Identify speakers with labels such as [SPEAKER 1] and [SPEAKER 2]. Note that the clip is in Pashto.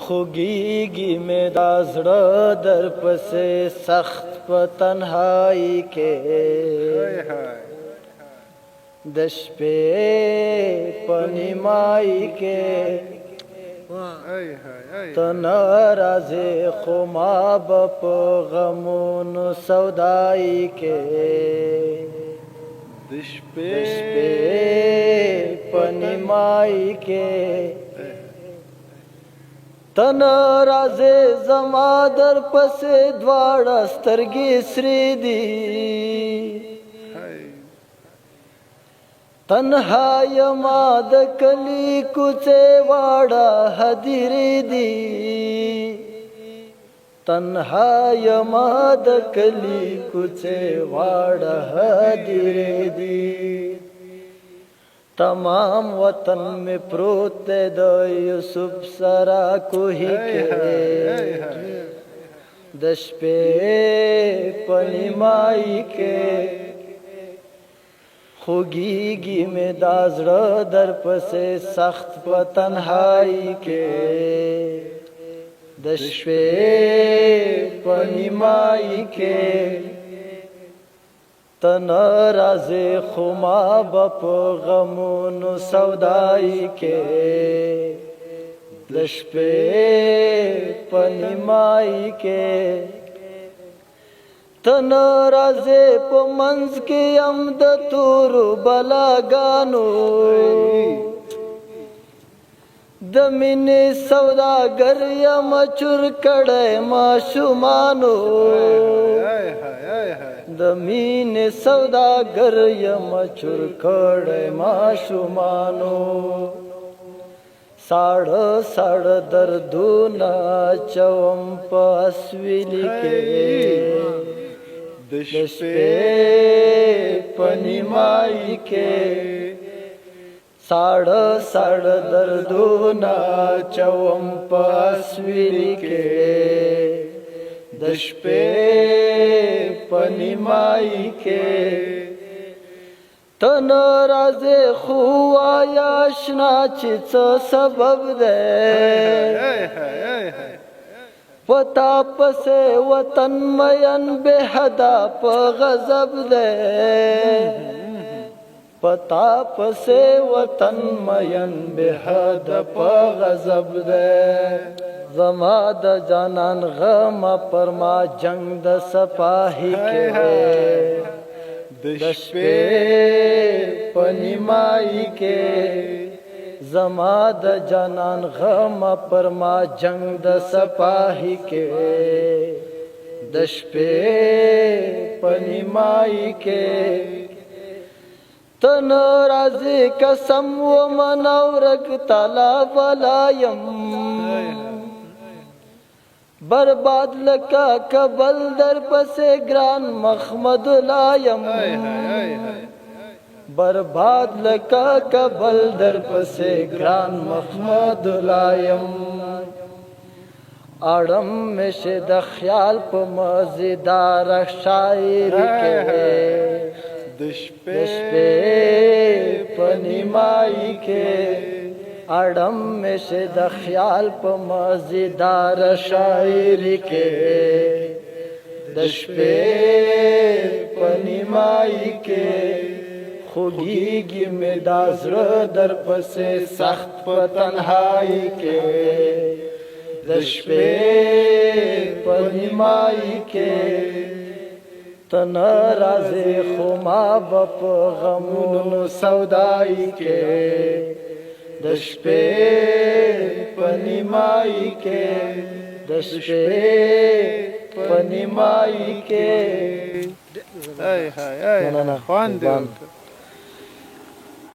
[SPEAKER 1] خوږیږي مې دا زړه در پسې سخت په تنهایی کې د شپې په نیمایي کې ته نه راځې خو ما به په غمونو سودایي کې
[SPEAKER 2] د شپې
[SPEAKER 1] په نیمایي کې تن رازه زما در پسې دواړه سترګې سرې دي تنها یما د کلی کوڅې واړه هدیرې دي تنها یما د کلی کوڅې واړه هدیرې دي تمام وطن میں پروت دے دو یوسف سرا کوہی کے دش پہ پنیمائی کے خوگیگی میں دازڑ در پسے سخت پا تنہائی کے دش پہ پنیمائی کے تن رازے خما بپ غمون سودائی کے دش پہ پنیمائی کے تن رازے پا منز کے امد تور بلاگانو دمین سوداگر یم چور کڑے معشومانو دمین سوداگر یم چور کڑے معشومانو ساڑ ساڑ دردونا چوم پاسویلی کے دش پہ پنیمائی کے ساڑ ساڑ دردونا چوم پاسویلی کے دش پہ پنیمائی کے تن رازے خوا یاشنا چیز سبب دے پتا پسے وطن مین بے حدا پا غضب دے پتا پسے وطن مین بے حدا پا غضب دے زما د جانان غم پر ما جنگ د سپاہی کے دش پہ پنیمائی کے زما د جانان غم پر ما جنگ د سپاہی کے دش پہ پنیمائی کے تن رازی قسم و منورک تالا ولایم برباد لکا کبل در پسے گران مخمد لایم برباد لکا کبل در پسے گران مخمد لایم آڑم میں شد خیال پا مزیدار شاعر کے دش پہ پنیمائی کے اڑم میں سے د خیال پا مزیدار شاعری کے دش پہ پنیمائی کے خوگیگی میں دازر در پسے سخت پا تنہائی کے دش پہ پنیمائی کے تن رازے خما بپ غمون سودائی کے دش پہ پنیمائی کے دش پہ پنیمائی کے
[SPEAKER 2] خوان دی